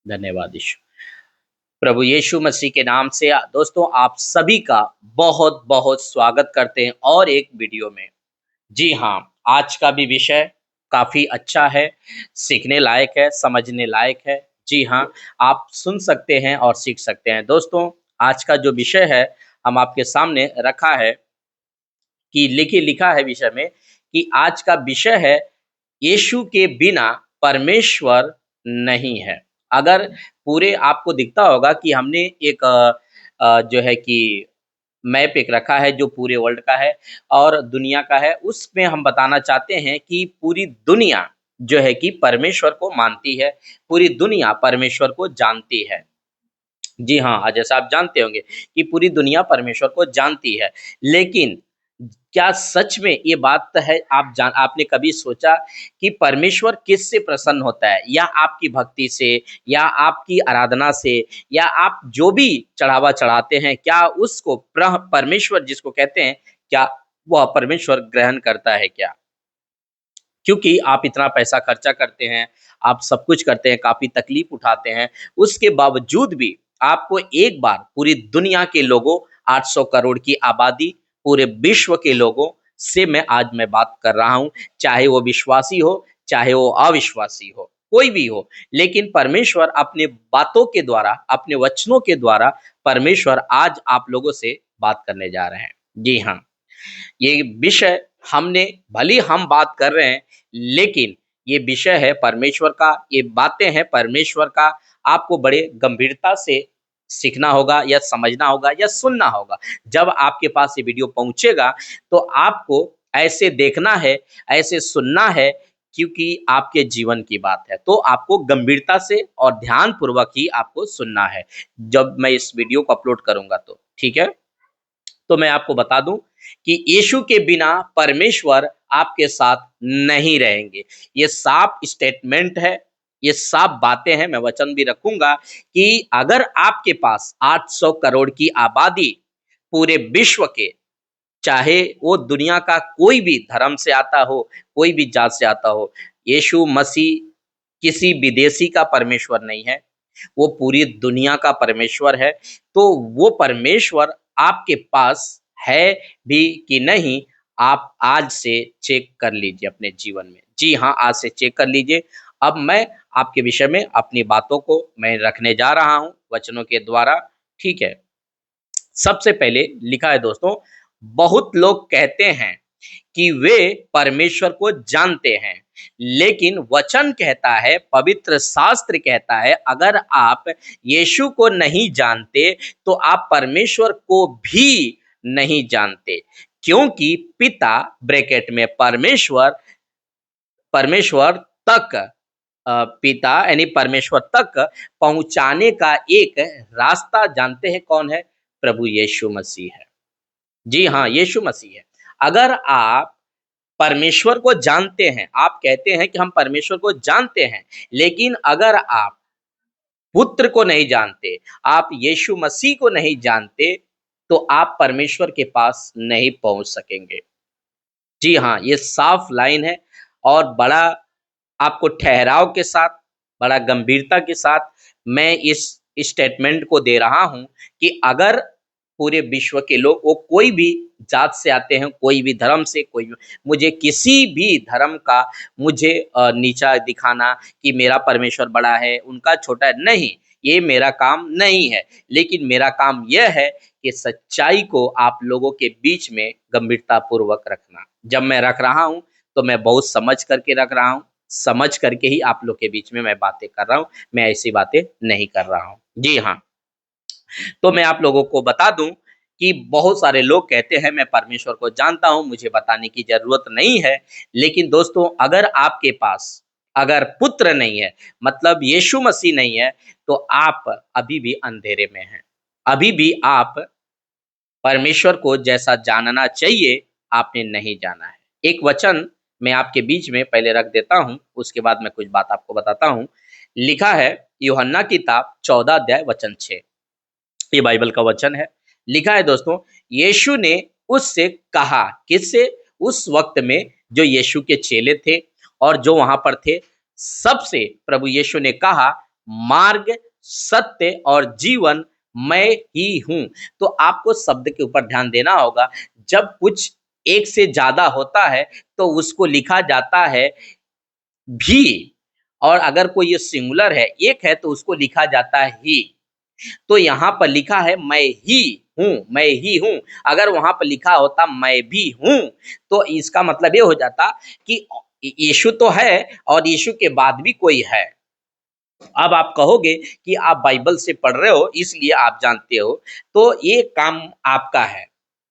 धन्यवाद यीशु। प्रभु यीशु मसीह के नाम से दोस्तों आप सभी का बहुत-बहुत स्वागत करते हैं और एक वीडियो में। जी हाँ, आज का भी विषय काफ़ी अच्छा है, सीखने लायक है, समझने लायक है। जी हाँ, आप सुन सकते हैं और सीख सकते हैं। दोस्तों, आज का जो विषय है, हम आपके सामने रखा है कि लिखा है विषय में कि आज का विषय है यीशु के बिना परमेश्वर नहीं है। अगर पूरे आपको दिखता होगा कि हमने एक जो है कि मैप एक रखा है जो पूरे वर्ल्ड का है और दुनिया का है, उसमें हम बताना चाहते हैं कि पूरी दुनिया जो है कि परमेश्वर को मानती है, पूरी दुनिया परमेश्वर को जानती है। जी हाँ, जैसा आप जानते होंगे कि पूरी दुनिया परमेश्वर को जानती है। लेकिन क्या सच में ये बात है आपने कभी सोचा कि परमेश्वर किससे प्रसन्न होता है? या आपकी भक्ति से या आपकी आराधना से या आप जो भी चढ़ावा चढ़ाते हैं, क्या उसको परमेश्वर जिसको कहते हैं, क्या वह परमेश्वर ग्रहण करता है क्या? क्योंकि आप इतना पैसा खर्चा करते हैं, आप सब कुछ करते हैं, काफ़ी तकलीफ़ उठाते हैं, उसके बावजूद भी आपको एक बार पूरी दुनिया के लोगों 800 करोड़ की आबादी, पूरे विश्व के लोगों से मैं बात कर रहा हूँ, चाहे वो विश्वासी हो, चाहे वो अविश्वासी हो, कोई भी हो। लेकिन परमेश्वर अपने बातों के द्वारा, अपने वचनों के द्वारा परमेश्वर आज आप लोगों से बात करने जा रहे हैं। जी हाँ। ये विषय हमने भले ही हम बात कर रहे हैं, लेकिन ये विषय है परमेश्वर का, ये बातें हैं परमेश्वर का, आपको बड़े गंभीरता से सीखना होगा या समझना होगा या सुनना होगा। जब आपके पास ये वीडियो पहुँचेगा, तो आपको ऐसे देखना है, ऐसे सुनना है क्योंकि आपके जीवन की बात है। तो आपको गंभीरता से और ध्यानपूर्वक ही आपको सुनना है, जब मैं इस वीडियो को अपलोड करूँगा तो, ठीक है? तो मैं आपको बता दूं कि यीशु के बिना परमेश्वर आपके साथ नहीं रहेंगे। ये साफ स्टेटमेंट है, ये साफ बातें हैं, मैं वचन भी रखूंगा कि अगर आपके पास 800 करोड़ की आबादी पूरे विश्व के, चाहे वो दुनिया का कोई भी धर्म से आता हो, कोई भी जात से आता हो, यीशु मसीह किसी विदेशी का परमेश्वर नहीं है, वो पूरी दुनिया का परमेश्वर है। तो वो परमेश्वर आपके पास है भी कि नहीं, आप आज से चेक कर लीजिए अपने जीवन में। जी हाँ, आज से चेक कर लीजिए। अब मैं आपके विषय में अपनी बातों को मैं रखने जा रहा हूँ वचनों के द्वारा, ठीक है? सबसे पहले लिखा है दोस्तों, बहुत लोग कहते हैं कि वे परमेश्वर को जानते हैं, लेकिन वचन कहता है, पवित्र शास्त्र कहता है, अगर आप यीशु को नहीं जानते, तो आप परमेश्वर को भी नहीं जानते, क्योंकि पिता ब्रैकेट में परमेश्वर परमेश्वर तक पिता यानी परमेश्वर तक पहुंचाने का एक रास्ता जानते हैं कौन है? प्रभु यीशु मसीह है। जी हाँ, यीशु मसीह है। अगर आप परमेश्वर को जानते हैं, आप कहते हैं कि हम परमेश्वर को जानते हैं, लेकिन अगर आप पुत्र को नहीं जानते, आप यीशु मसीह को नहीं जानते, तो आप परमेश्वर के पास नहीं पहुँच सकेंगे। जी हाँ, ये साफ लाइन है और बड़ा आपको ठहराव के साथ, बड़ा गंभीरता के साथ मैं इस स्टेटमेंट को दे रहा हूँ कि अगर पूरे विश्व के लोग, वो कोई भी जात से आते हैं, कोई भी धर्म से, कोई भी, मुझे किसी भी धर्म का मुझे नीचा दिखाना कि मेरा परमेश्वर बड़ा है, उनका छोटा है, नहीं, ये मेरा काम नहीं है। लेकिन मेरा काम यह है कि सच्चाई को आप लोगों के बीच में गंभीरतापूर्वक रखना। जब मैं रख रहा हूँ, तो मैं बहुत समझ करके रख रहा हूँ, समझ करके ही आप लोग के बीच में मैं बातें कर रहा हूँ, मैं ऐसी बातें नहीं कर रहा हूँ। जी हाँ, तो मैं आप लोगों को बता दूँ कि बहुत सारे लोग कहते हैं मैं परमेश्वर को जानता हूँ, मुझे बताने की ज़रूरत नहीं है। लेकिन दोस्तों, अगर आपके पास अगर पुत्र नहीं है, मतलब यीशु मसीह नहीं है, तो आप अभी भी अंधेरे में हैं। अभी भी आप परमेश्वर को जैसा जानना चाहिए, आपने नहीं जाना है। एक वचन मैं आपके बीच में पहले रख देता हूँ, उसके बाद मैं कुछ बात आपको बताता हूँ। लिखा है यूहन्ना की किताब 14 अध्याय वचन 6, ये बाइबल का वचन है। लिखा है दोस्तों, यीशु ने उससे कहा, किससे? उस वक्त में जो यीशु के चेले थे और जो वहां पर थे, सबसे प्रभु यीशु ने कहा, मार्ग, सत्य और जीवन मैं ही हूँ। तो आपको शब्द के ऊपर ध्यान देना होगा। जब कुछ एक से ज़्यादा होता है, तो उसको लिखा जाता है भी, और अगर कोई ये सिंगुलर है, एक है, तो उसको लिखा जाता है ही। तो यहाँ पर लिखा है मैं ही हूँ, मैं ही हूँ। अगर वहाँ पर लिखा होता मैं भी हूँ, तो इसका मतलब ये हो जाता कि यीशु तो है और यीशु के बाद भी कोई है। अब आप कहोगे कि आप बाइबल से पढ़ रहे हो इसलिए आप जानते हो, तो ये काम आपका है।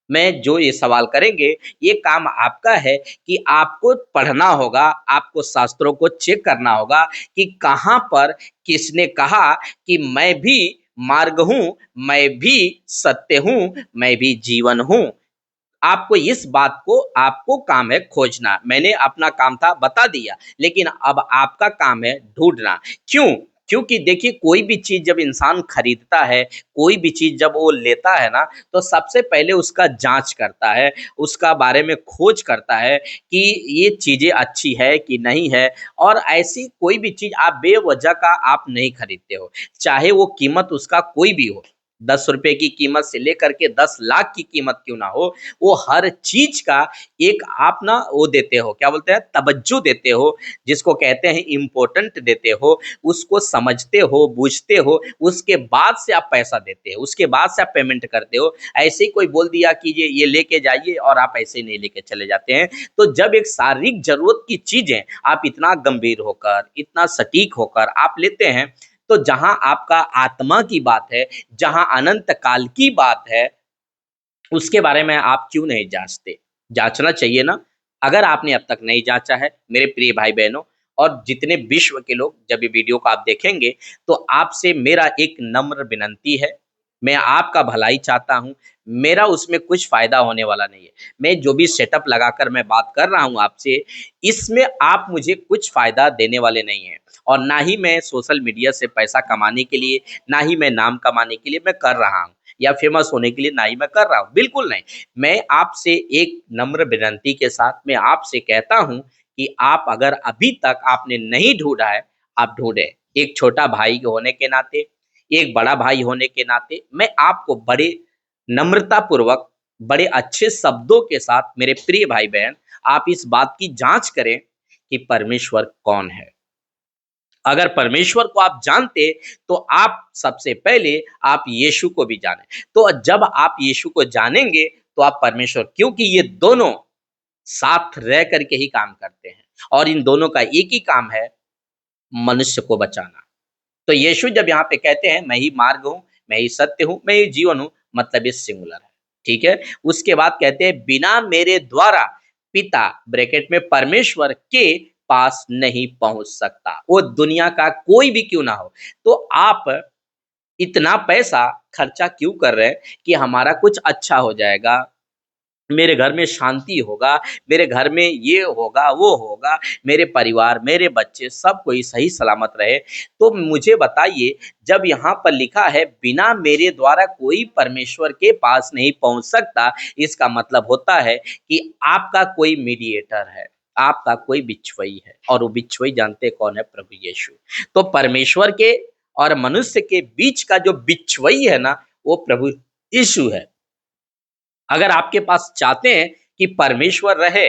मैं जो ये सवाल करेंगे, ये काम आपका है कि आपको पढ़ना होगा, आपको शास्त्रों को चेक करना होगा कि कहाँ पर किसने कहा कि मैं भी मार्ग हूँ, मैं भी सत्य हूँ, मैं भी जीवन हूँ। आपको इस बात को आपको काम है खोजना। मैंने अपना काम था बता दिया, लेकिन अब आपका काम है ढूँढना। क्यों? क्योंकि देखिए कोई भी चीज़ जब इंसान खरीदता है, कोई भी चीज़ जब वो लेता है ना, तो सबसे पहले उसका जाँच करता है, उसका बारे में खोज करता है कि ये चीज़ें अच्छी है कि नहीं है। और ऐसी कोई भी चीज़ आप बेवजह का आप नहीं खरीदते हो, चाहे वो कीमत उसका कोई भी हो। ₹10 की कीमत से लेकर के 10 लाख की कीमत क्यों ना हो, वो हर चीज़ का एक आप ना वो देते हो, क्या बोलते हैं, तवज्जो देते हो, जिसको कहते हैं इम्पोर्टेंट देते हो, उसको समझते हो, बूझते हो, उसके बाद से आप पैसा देते हो, उसके बाद से आप पेमेंट करते हो। ऐसे ही कोई बोल दिया कि ये लेके जाइए और आप ऐसे ही नहीं लेके चले जाते हैं। तो जब एक शारीरिक ज़रूरत की चीज़ें आप इतना गंभीर होकर, इतना सटीक होकर आप लेते हैं, तो जहाँ आपका आत्मा की बात है, जहाँ अनंत काल की बात है, उसके बारे में आप क्यों नहीं जाँचते? जाँचना चाहिए ना। अगर आपने अब तक नहीं जाँचा है, मेरे प्रिय भाई-बहनों, और जितने विश्व के लोग जब ये वीडियो को आप देखेंगे, तो आपसे मेरा एक नम्र विनंती है, मैं आपका भलाई चाहता हूँ, मेरा उसमें कुछ फ़ायदा होने वाला नहीं है। मैं जो भी सेटअप लगाकर मैं बात कर रहा हूँ आपसे, इसमें आप मुझे कुछ फ़ायदा देने वाले नहीं हैं, और ना ही मैं सोशल मीडिया से पैसा कमाने के लिए, ना ही मैं नाम कमाने के लिए मैं कर रहा हूँ, या फेमस होने के लिए ना ही मैं कर रहा हूँ, बिल्कुल नहीं। मैं आपसे एक नम्र विनंती के साथ मैं आपसे कहता हूँ कि आप अगर अभी तक आपने नहीं ढूँढा है, आप ढूँढें। एक छोटा भाई होने के नाते, एक बड़ा भाई होने के नाते मैं आपको बड़े नम्रतापूर्वक, बड़े अच्छे शब्दों के साथ मेरे प्रिय भाई-बहन, आप इस बात की जाँच करें कि परमेश्वर कौन है? अगर परमेश्वर को आप जानते, तो आप सबसे पहले आप यीशु को भी जानें। तो जब आप यीशु को जानेंगे, तो आप परमेश्वर, क्योंकि ये दोनों साथ रह कर के ही काम करते हैं, और इन दोनों का एक ही काम है, मनुष्य को बचाना। तो यीशु जब यहाँ पे कहते हैं मैं ही मार्ग हूँ, मैं ही सत्य हूँ, मैं ही जीवन हूँ, मतलब ये सिंगुलर है, ठीक है? उसके बाद कहते हैं बिना मेरे द्वारा पिता ब्रैकेट में परमेश्वर के पास नहीं पहुँच सकता, वो दुनिया का कोई भी क्यों ना हो। तो आप इतना पैसा खर्चा क्यों कर रहे हैं कि हमारा कुछ अच्छा हो जाएगा, मेरे घर में शांति होगा, मेरे घर में ये होगा, वो होगा, मेरे परिवार, मेरे बच्चे सब कोई सही सलामत रहे। तो मुझे बताइए, जब यहाँ पर लिखा है बिना मेरे द्वारा कोई परमेश्वर के पास नहीं पहुँच सकता, इसका मतलब होता है कि आपका कोई मीडिएटर है, आपका कोई बिचवई है, और वो बिचवई जानते कौन है? प्रभु यीशु। तो परमेश्वर के और मनुष्य के बीच का जो बिचवई है ना, वो प्रभु यीशु है। अगर आपके पास चाहते हैं कि परमेश्वर रहे,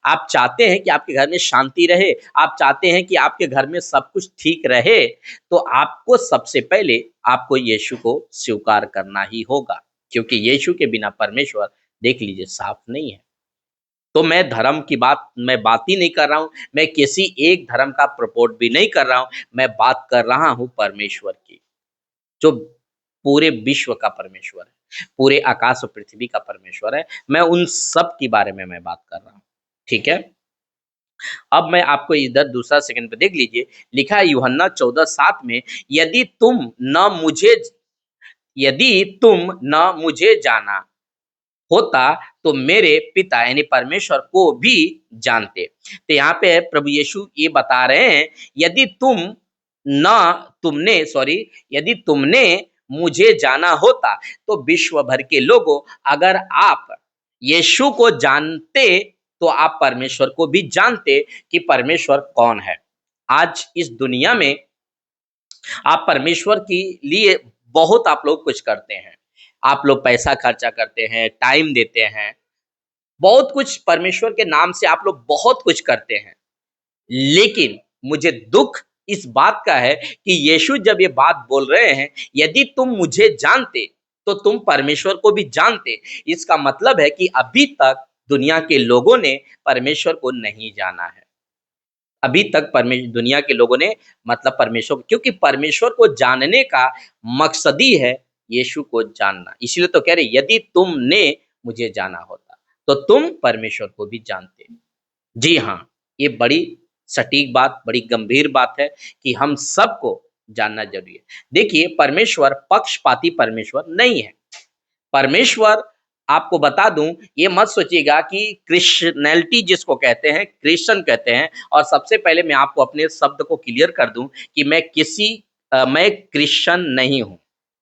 आप चाहते हैं कि आपके घर में शांति रहे, आप चाहते हैं कि आपके घर में सब कुछ ठीक रहे, तो आपको सबसे पहले आपको यीशु को स्वीकार करना ही होगा, क्योंकि यीशु के बिना परमेश्वर देख लीजिए साफ नहीं है। तो मैं बात ही नहीं कर रहा हूँ, मैं किसी एक धर्म का प्रपोट भी नहीं कर रहा हूँ, मैं बात कर रहा हूँ परमेश्वर की। जो पूरे विश्व का परमेश्वर है, पूरे आकाश और पृथ्वी का परमेश्वर है, मैं उन सब के बारे में मैं बात कर रहा हूँ, ठीक है? अब मैं आपको इधर दूसरा सेकंड पे देख लीजिए, लिखा है यूहन्ना 14:7 में, यदि तुम न मुझे यदि तुम न मुझे जाना होता, तो मेरे पिता यानी परमेश्वर को भी जानते। तो यहाँ पे प्रभु यीशु ये बता रहे हैं, यदि न यदि तुमने मुझे जाना होता, तो विश्व भर के लोगों, अगर आप यीशु को जानते, तो आप परमेश्वर को भी जानते कि परमेश्वर कौन है। आज इस दुनिया में आप परमेश्वर के लिए बहुत आप लोग कुछ करते हैं। आप लोग पैसा खर्चा करते हैं, टाइम देते हैं, बहुत कुछ परमेश्वर के नाम से आप लोग बहुत कुछ करते हैं। लेकिन मुझे दुःख इस बात का है कि यीशु जब ये बात बोल रहे हैं, यदि तुम मुझे जानते, तो तुम परमेश्वर को भी जानते। इसका मतलब है कि अभी तक दुनिया के लोगों ने परमेश्वर को नहीं जाना है। अभी तक दुनिया के लोगों ने मतलब परमेश्वर को, क्योंकि परमेश्वर को जानने का मकसद ही है यीशु को जानना। इसलिए तो कह रहे यदि तुमने मुझे जाना होता, तो तुम परमेश्वर को भी जानते। जी हाँ, ये बड़ी सटीक बात, बड़ी गंभीर बात है कि हम सबको जानना ज़रूरी है। देखिए, परमेश्वर पक्षपाती परमेश्वर नहीं है। परमेश्वर, आपको बता दूँ, ये मत सोचिएगा कि क्रिश्चियनिटी जिसको कहते हैं, क्रिश्चियन कहते हैं, और सबसे पहले मैं आपको अपने शब्द को क्लियर कर दूँ कि मैं क्रिश्चियन नहीं हूँ।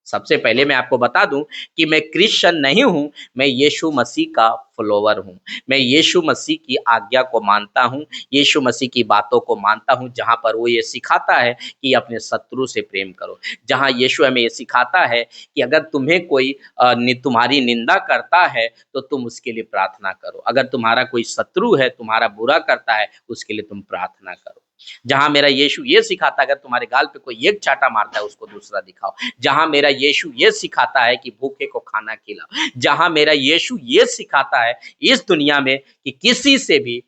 सबसे पहले मैं आपको बता दूँ कि मैं क्रिश्चियन नहीं हूँ, मैं यीशु मसीह का फॉलोवर हूँ। मैं यीशु मसीह की आज्ञा को मानता हूँ, यीशु मसीह की बातों को मानता हूँ, जहाँ पर वो ये सिखाता है कि अपने शत्रु से प्रेम करो। जहाँ यीशु हमें ये सिखाता है कि अगर तुम्हें कोई तुम्हारी निंदा करता है, तो तुम उसके लिए प्रार्थना करो। अगर तुम्हारा कोई शत्रु है, तुम्हारा बुरा करता है, उसके लिए तुम प्रार्थना करो। जहाँ मेरा यीशु ये सिखाता है, अगर तुम्हारे गाल पे कोई एक चाटा मारता है, उसको दूसरा दिखाओ। जहाँ मेरा यीशु ये सिखाता है कि भूखे को खाना खिलाओ। जहाँ मेरा यीशु ये सिखाता है इस दुनिया में कि किसी से भी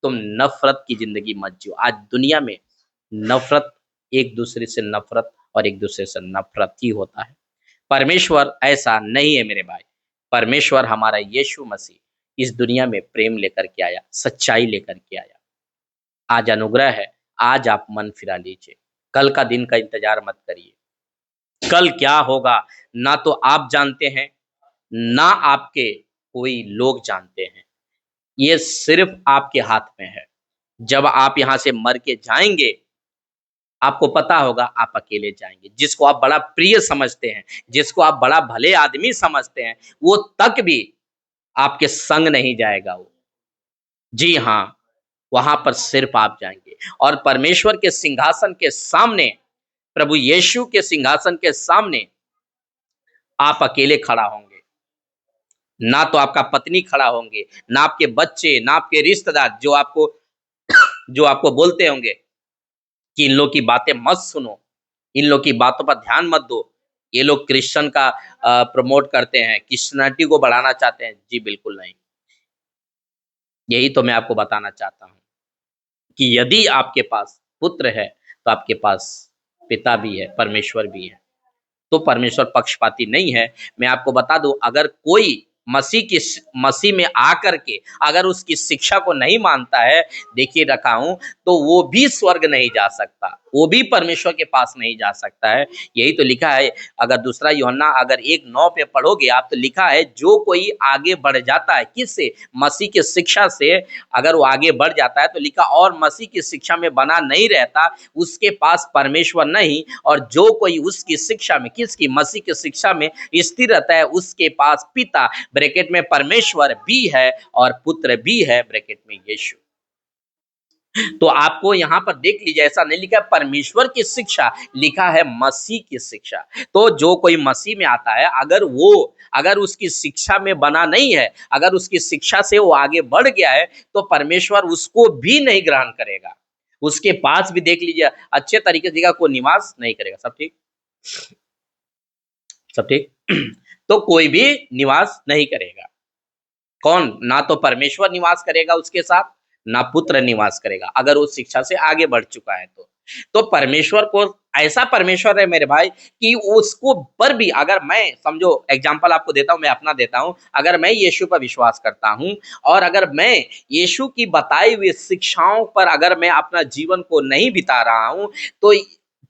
तुम नफ़रत की ज़िंदगी मत जियो। आज दुनिया में नफ़रत, एक-दूसरे से नफ़रत और एक-दूसरे से नफ़रत ही होता है। परमेश्वर ऐसा नहीं है मेरे भाई। परमेश्वर हमारा यीशु मसीह इस दुनिया में प्रेम लेकर के आया, सच्चाई लेकर के आया। आज अनुग्रह है, आज आप मन फिरा लीजिए। कल का दिन का इंतज़ार मत करिए। कल क्या होगा, ना तो आप जानते हैं, ना आपके कोई लोग जानते हैं। ये सिर्फ़ आपके हाथ में है। जब आप यहाँ से मर के जाएँगे, आपको पता होगा आप अकेले जाएँगे। जिसको आप बड़ा प्रिय समझते हैं, जिसको आप बड़ा भले आदमी समझते हैं, वो तक भी आपके संग नहीं जाएगा वो। जी हाँ, वहाँ पर सिर्फ़ आप जाएँगे और परमेश्वर के सिंहासन के सामने, प्रभु यीशु के सिंहासन के सामने आप अकेले खड़ा होंगे। ना तो आपका पत्नी खड़ा होंगे, ना आपके बच्चे, ना आपके रिश्तेदार जो आपको बोलते होंगे कि इन लोग की बातें मत सुनो, इन लोग की बातों पर ध्यान मत दो। ये लोग क्रिश्चियन का प्रमोट करते हैं, क्रिश्चियनिटी को बढ़ाना चाहते हैं। जी, बिल्कुल नहीं। यही तो मैं आपको बताना चाहता हूँ कि यदि आपके पास पुत्र है, तो आपके पास पिता भी है, परमेश्वर भी है। तो परमेश्वर पक्षपाती नहीं है। मैं आपको बता दूँ, अगर कोई मसीह में आकर के अगर उसकी शिक्षा को नहीं मानता है, देखिए रखा हूँ, तो वो भी स्वर्ग नहीं जा सकता, वो भी परमेश्वर के पास नहीं जा सकता है। यही तो लिखा है, अगर दूसरा यूहन्ना अगर 1:9 पे पढ़ोगे आप, तो लिखा है जो कोई आगे बढ़ जाता है, किससे? मसीह की शिक्षा से अगर वो आगे बढ़ जाता है, तो लिखा और मसीह की शिक्षा में बना नहीं रहता, उसके पास परमेश्वर नहीं, और जो कोई उसकी शिक्षा में, किसकी? मसीह की शिक्षा में स्थिर रहता है, उसके पास पिता ब्रैकेट में परमेश्वर भी है और पुत्र भी है ब्रैकेट में यीशु। तो आपको यहाँ पर देख लीजिए, ऐसा नहीं लिखा है परमेश्वर की शिक्षा, लिखा है मसीह की शिक्षा। तो जो कोई मसीह में आता है, अगर उसकी शिक्षा में बना नहीं है, अगर उसकी शिक्षा से वो आगे बढ़ गया है, तो परमेश्वर उसको भी नहीं ग्रहण करेगा। उसके पास भी देख लीजिए, अच्छे तरीके से देखिएगा, कोई निवास नहीं करेगा। सब ठीक? सब ठीक? तो कोई भी निवास नहीं करेगा। कौन? ना तो परमेश्वर निवास करेगा उसके साथ, ना पुत्र निवास करेगा, अगर वो शिक्षा से आगे बढ़ चुका है तो। तो परमेश्वर को, ऐसा परमेश्वर है मेरे भाई कि उसको पर भी, अगर मैं समझो एग्ज़ाम्पल आपको देता हूँ, मैं अपना देता हूँ, अगर मैं यीशु पर विश्वास करता हूँ और अगर मैं यीशु की बताई हुई शिक्षाओं पर अगर मैं अपना जीवन को नहीं बिता रहा हूँ, तो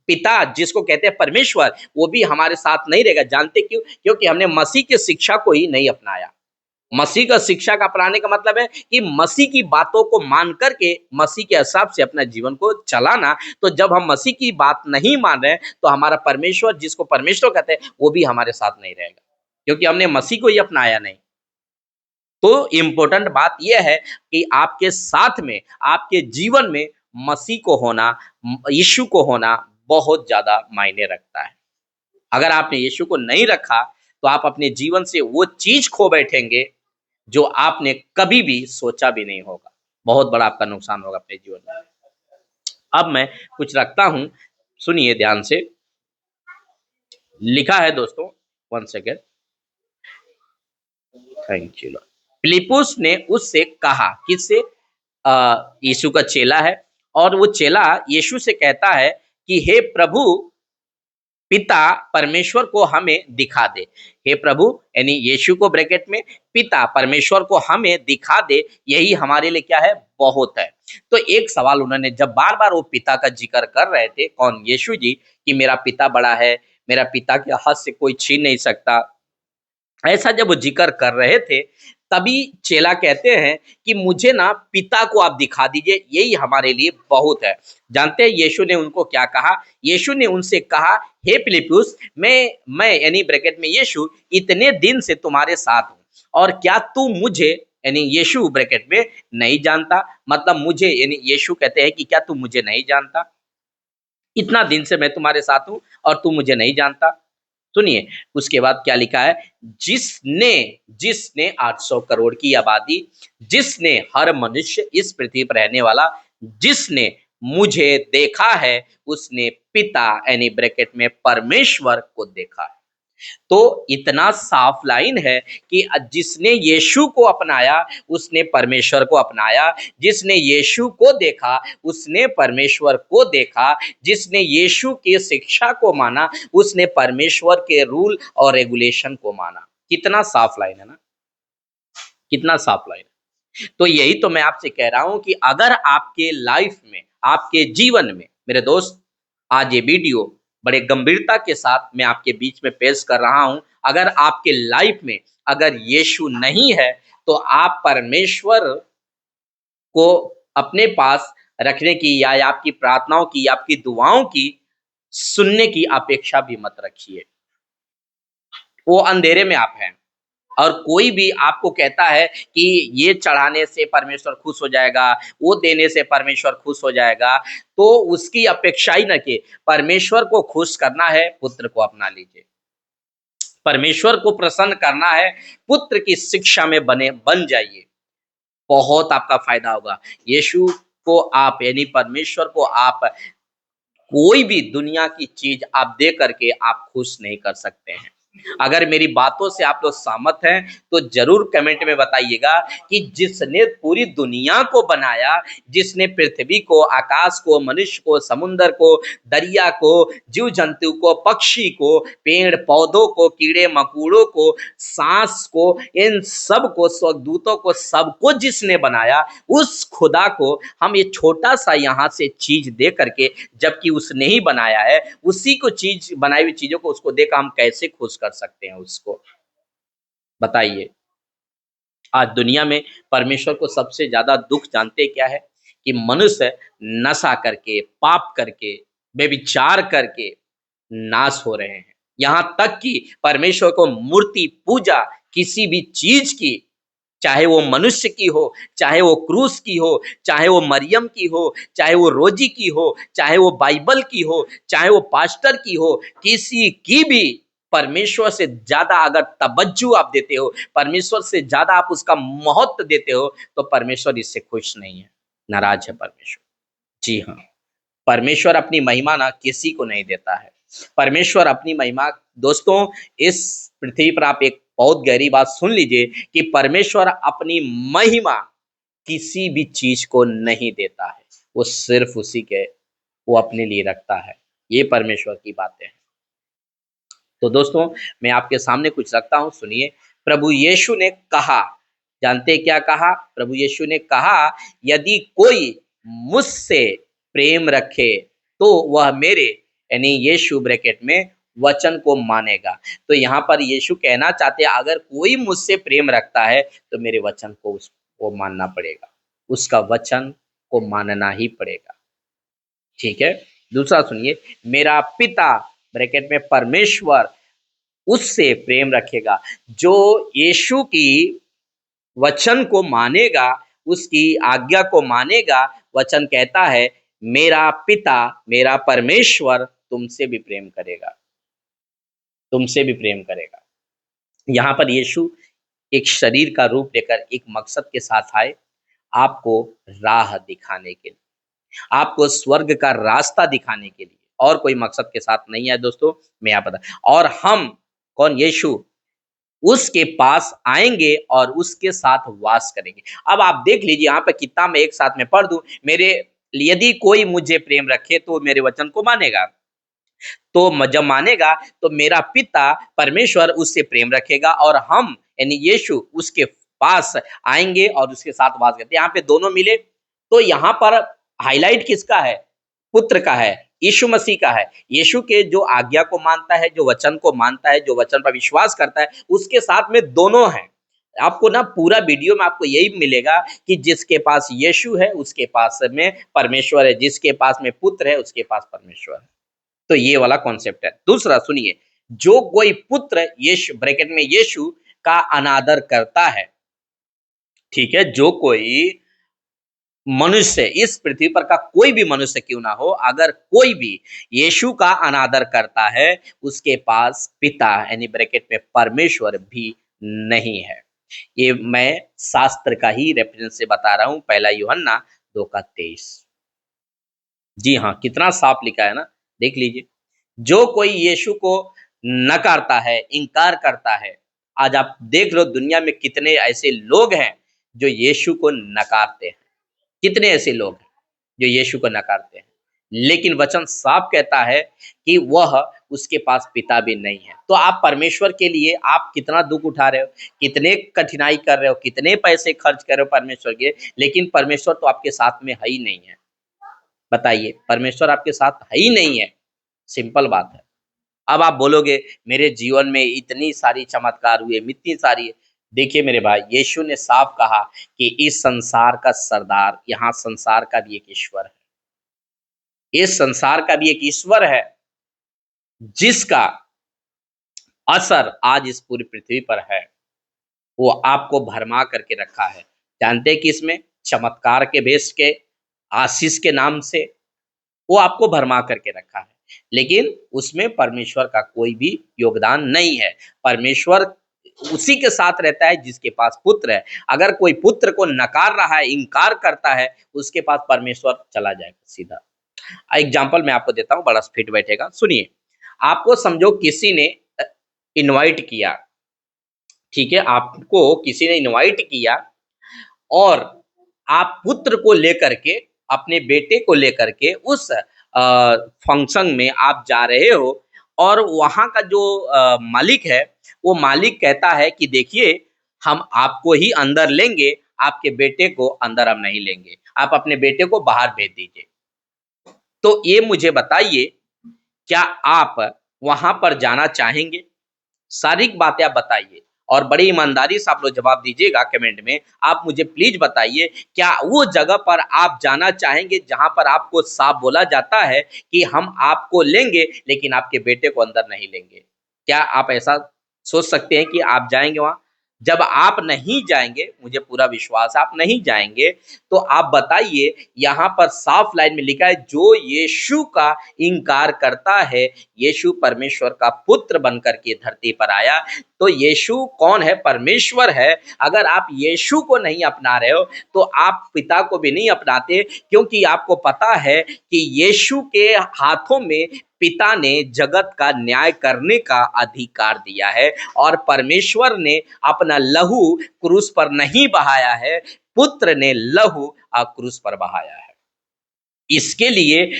पिता जिसको कहते हैं परमेश्वर, वो भी हमारे साथ नहीं रहेगा। जानते क्यों? क्योंकि हमने मसीह की शिक्षा को ही नहीं अपनाया। मसीह का शिक्षा का अपनाने का मतलब है कि मसीह की बातों को मान करके मसीह के हिसाब से अपना जीवन को चलाना। तो जब हम मसीह की बात नहीं मान रहे हैं, तो हमारा परमेश्वर जिसको परमेश्वर कहते हैं, वो भी हमारे साथ नहीं रहेगा, क्योंकि हमने मसीह को ही अपनाया नहीं। तो इम्पोर्टेंट बात यह है कि आपके साथ में, आपके जीवन में मसीह को होना, यीशु को होना बहुत ज़्यादा मायने रखता है। अगर आपने यीशु को नहीं रखा, तो आप अपने जीवन से वो चीज़ खो बैठेंगे, जो आपने कभी भी सोचा भी नहीं होगा। बहुत बड़ा आपका नुकसान होगा अपने जीवन में। अब मैं कुछ रखता हूँ, सुनिए ध्यान से। लिखा है दोस्तों, 1 सेकंड, थैंक यू लॉर्ड। फिलिप्पुस ने उससे कहा, किससे? यीशु का चेला है, और वो चेला यीशु से कहता है कि हे प्रभु, पिता परमेश्वर को हमें दिखा दे। हे प्रभु, यानी यीशु को ब्रैकेट में, पिता परमेश्वर को हमें दिखा दे, यही हमारे लिए क्या है? बहुत है। तो एक सवाल उन्होंने जब बार-बार वो पिता का ज़िक्र कर रहे थे, कौन? यीशु जी, कि मेरा पिता बड़ा है, मेरा पिता के हाथ से कोई छीन नहीं सकता। ऐसा जब वो ज़िक्र कर रहे थे, तभी चेला कहते हैं कि मुझे ना पिता को आप दिखा दीजिए, यही हमारे लिए बहुत है। जानते हैं यीशु ने उनको क्या कहा? यीशु ने उनसे कहा, हे फिलिप्पुस, मैं यानी ब्रैकेट में यीशु, इतने दिन से तुम्हारे साथ हूँ, और क्या तू मुझे, यानी यीशु ब्रैकेट में, नहीं जानता? मतलब मुझे, यानी यीशु कहते हैं कि क्या तू मुझे नहीं जानता? इतना दिन से मैं तुम्हारे साथ हूँ और तू मुझे नहीं जानता? सुनिए, उसके बाद क्या लिखा है? जिसने जिसने 800 करोड़ की आबादी, जिसने हर मनुष्य इस पृथ्वी पर रहने वाला, जिसने मुझे देखा है, उसने पिता, यानी ब्रैकेट में परमेश्वर को देखा है। तो इतना साफ लाइन है कि जिसने यीशु को अपनाया, उसने परमेश्वर को अपनाया। जिसने यीशु को देखा, उसने परमेश्वर को देखा। जिसने यीशु की शिक्षा को माना, उसने परमेश्वर के रूल और रेगुलेशन को माना। कितना साफ लाइन है ना? कितना साफ लाइन है। तो यही तो मैं आपसे कह रहा हूं कि अगर आपके लाइफ में, आपके जीवन में, मेरे दोस्त, आज ये वीडियो बड़े गंभीरता के साथ मैं आपके बीच में पेश कर रहा हूं। अगर आपके लाइफ में अगर यीशु नहीं है, तो आप परमेश्वर को अपने पास रखने की, या आपकी प्रार्थनाओं की, या आपकी दुआओं की सुनने की अपेक्षा भी मत रखिए। वो अंधेरे में आप हैं, और कोई भी आपको कहता है कि ये चढ़ाने से परमेश्वर खुश हो जाएगा, वो देने से परमेश्वर खुश हो जाएगा, तो उसकी अपेक्षा ही न कि परमेश्वर को खुश करना है, पुत्र को अपना लीजिए। परमेश्वर को प्रसन्न करना है, पुत्र की शिक्षा में बन जाइए। बहुत आपका फ़ायदा होगा। यीशु को आप, यानी परमेश्वर को आप, कोई भी दुनिया की चीज़ आप दे करके आप खुश नहीं कर सकते हैं। अगर मेरी बातों से आप लोग सहमत हैं, तो ज़रूर कमेंट में बताइएगा कि जिसने पूरी दुनिया को बनाया, जिसने पृथ्वी को, आकाश को, मनुष्य को, समुद्र को, दरिया को, जीव-जंतु को, पक्षी को, पेड़-पौधों को, कीड़े-मकोड़ों को, साँस को, इन सब को, स्वर्गदूतों को, सबको जिसने बनाया, उस खुदा को हम ये छोटा-सा यहाँ से चीज़ दे करके, जबकि उसने ही बनाया है, उसी को चीज़, बनाई हुई चीज़ों को उसको देकर हम कैसे खुश कर सकते हैं उसको? बताइए। आज दुनिया में परमेश्वर को सबसे ज़्यादा दुःख जानते क्या है? कि मनुष्य नशा करके, पाप करके, व्यभिचार करके नाश हो रहे हैं। यहाँ तक कि परमेश्वर को मूर्ति पूजा किसी भी चीज़ की, चाहे वो मनुष्य की हो, चाहे वो क्रूस की हो, चाहे वो मरियम की हो, चाहे वो रोज़ी की हो, चाहे वो बाइबल की हो, चाहे वो पास्टर की हो, किसी की भी परमेश्वर से ज़्यादा अगर तवज्जो आप देते हो, परमेश्वर से ज़्यादा आप उसका महत्व देते हो, तो परमेश्वर इससे खुश नहीं है, नाराज़ है परमेश्वर। जी हाँ। परमेश्वर अपनी महिमा ना किसी को नहीं देता है। परमेश्वर अपनी महिमा, दोस्तों, इस पृथ्वी पर आप एक बहुत गहरी बात सुन लीजिए कि परमेश्वर अपनी महिमा किसी भी चीज़ को नहीं देता है। वो सिर्फ़ उसी के, वो अपने लिए रखता है। ये परमेश्वर की बातें हैं। तो दोस्तों, मैं आपके सामने कुछ रखता हूँ, सुनिए। प्रभु यीशु ने कहा, जानते हैं क्या कहा? प्रभु यीशु ने कहा, यदि कोई मुझसे प्रेम रखे, तो वह मेरे, यानी यीशु ब्रैकेट में, वचन को मानेगा। तो यहाँ पर यीशु कहना चाहते हैं, अगर कोई मुझसे प्रेम रखता है, तो मेरे वचन को उसको मानना पड़ेगा। उसका वचन को मानना ही पड़ेगा। ठीक है? दूसरा सुनिए, मेरा पिता ब्रैकेट में परमेश्वर उससे प्रेम रखेगा, जो यीशु की वचन को मानेगा, उसकी आज्ञा को मानेगा। वचन कहता है, मेरा पिता, मेरा परमेश्वर तुमसे भी प्रेम करेगा, तुमसे भी प्रेम करेगा। यहाँ पर यीशु एक शरीर का रूप लेकर एक मकसद के साथ आए, आपको राह दिखाने के लिए, आपको स्वर्ग का रास्ता दिखाने के लिए, और कोई मकसद के साथ नहीं है दोस्तों। मैं यहाँ बता, और हम कौन, यीशु उसके पास आएँगे और उसके साथ वास करेंगे। अब आप देख लीजिए यहाँ पे कितना मैं एक साथ में पढ़ दूँ, मेरे यदि कोई मुझे प्रेम रखे तो मेरे वचन को मानेगा। तो जब मानेगा तो मेरा पिता परमेश्वर उससे प्रेम रखेगा और हम यानी यीशु उसके पास आएँगे और उसके साथ वास करते हैं। यहाँ पे दोनों मिले, तो यहाँ पर हाइलाइट किसका है? पुत्र का है, यीशु मसीह का है। यीशु के जो आज्ञा को मानता है, जो वचन को मानता है, जो वचन पर विश्वास करता है, उसके साथ में दोनों हैं। आपको ना पूरा वीडियो में आपको यही मिलेगा कि जिसके पास यीशु है, उसके पास में परमेश्वर है, जिसके पास में पुत्र है, उसके पास परमेश्वर है। तो ये वाला कॉन्सेप्ट है। दूसरा सुनिए, जो कोई पुत्र यीशु ब्रैकेट में यीशु का अनादर करता है, ठीक है? जो कोई मनुष्य इस पृथ्वी पर का कोई भी मनुष्य क्यों ना हो, अगर कोई भी यीशु का अनादर करता है, उसके पास पिता यानी ब्रैकेट में परमेश्वर भी नहीं है। ये मैं शास्त्र का ही रेफरेंस से बता रहा हूँ, पहला यूहन्ना 2 का 23। जी हाँ, कितना साफ लिखा है ना, देख लीजिए। जो कोई यीशु को नकारता है, इनकार करता है, आज आप देख लो दुनिया में कितने ऐसे लोग हैं जो यीशु को नकारते हैं। कितने ऐसे लोग हैं जो यीशु को नकारते हैं। लेकिन वचन साफ कहता है कि वह उसके पास पिता भी नहीं है। तो आप परमेश्वर के लिए आप कितना दुःख उठा रहे हो, कितने कठिनाई कर रहे हो, कितने पैसे खर्च कर रहे हो परमेश्वर के, लेकिन परमेश्वर तो आपके साथ में है ही नहीं है। बताइए, परमेश्वर आपके साथ है ही नहीं है, सिंपल बात है। अब आप बोलोगे मेरे जीवन में इतनी सारी चमत्कार हुए, इतनी सारी, देखिए मेरे भाई, यीशु ने साफ कहा कि इस संसार का सरदार, यहाँ संसार का भी एक ईश्वर है। इस संसार का भी एक ईश्वर है, जिसका असर आज इस पूरी पृथ्वी पर है। वो आपको भरमा करके रखा है। जानते हैं किसमें? चमत्कार के भेष के, आशीष के नाम से वो आपको भरमा करके रखा है। लेकिन उसमें परमेश्वर का कोई भी योगदान नहीं है। परमेश्वर उसी के साथ रहता है जिसके पास पुत्र है। अगर कोई पुत्र को नकार रहा है, इनकार करता है, उसके पास परमेश्वर चला जाएगा सीधा। एग्जाम्पल मैं आपको देता हूँ, बड़ा फिट बैठेगा, सुनिए। आपको समझो किसी ने इनवाइट किया, ठीक है? आपको किसी ने इनवाइट किया और आप पुत्र को लेकर के, अपने बेटे को लेकर के उस फंक्शन में आप जा रहे हो, और वहाँ का जो मालिक है, वो मालिक कहता है कि देखिए, हम आपको ही अंदर लेंगे, आपके बेटे को अंदर हम नहीं लेंगे। आप अपने बेटे को बाहर भेज दीजिए। तो ये मुझे बताइए, क्या आप वहाँ पर जाना चाहेंगे? शारीरिक बातें आप बताइए, और बड़ी ईमानदारी से आप लोग जवाब दीजिएगा कमेंट में। आप मुझे प्लीज बताइए, क्या वो जगह पर आप जाना चाहेंगे जहां पर आपको साफ बोला जाता है कि हम आपको लेंगे लेकिन आपके बेटे को अंदर नहीं लेंगे? क्या आप ऐसा सोच सकते हैं कि आप जाएंगे वहां? जब आप नहीं जाएंगे, मुझे पूरा विश्वास है आप नहीं जाएंगे, तो आप बताइए, यहाँ पर साफ लाइन में लिखा है, जो यीशु का इनकार करता है, यीशु परमेश्वर का पुत्र बनकर के धरती पर आया। तो यीशु कौन है? परमेश्वर है। अगर आप यीशु को नहीं अपना रहे हो, तो आप पिता को भी नहीं अपनाते, क्योंकि आपको पता है कि यीशु के हाथों में पिता ने जगत का न्याय करने का अधिकार दिया है, और परमेश्वर ने अपना लहू क्रूस पर नहीं बहाया है, पुत्र ने लहू क्रूस पर बहाया है। इसके लिए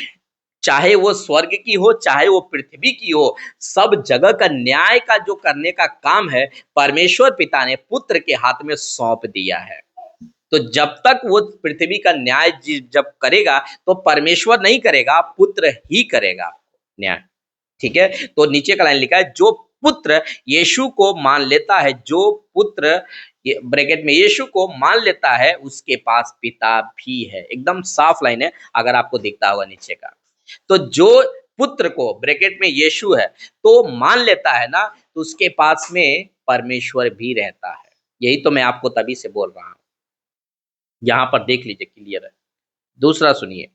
चाहे वो स्वर्ग की हो, चाहे वो पृथ्वी की हो, सब जगह का न्याय का जो करने का काम है, परमेश्वर पिता ने पुत्र के हाथ में सौंप दिया है। तो जब तक वो पृथ्वी का न्याय जब करेगा, तो परमेश्वर नहीं करेगा, पुत्र ही करेगा न्याय। ठीक है? तो नीचे का लाइन लिखा है, जो पुत्र यीशु को मान लेता है, जो पुत्र ये ब्रैकेट में यीशु को मान लेता है, उसके पास पिता भी है। एकदम साफ लाइन है, अगर आपको दिखता होगा नीचे का। तो जो पुत्र को ब्रैकेट में यीशु है तो मान लेता है ना, तो उसके पास में परमेश्वर भी रहता है। यही तो मैं आपको तभी से बोल रहा हूं, यहाँ पर देख लीजिए, क्लियर है। दूसरा सुनिए,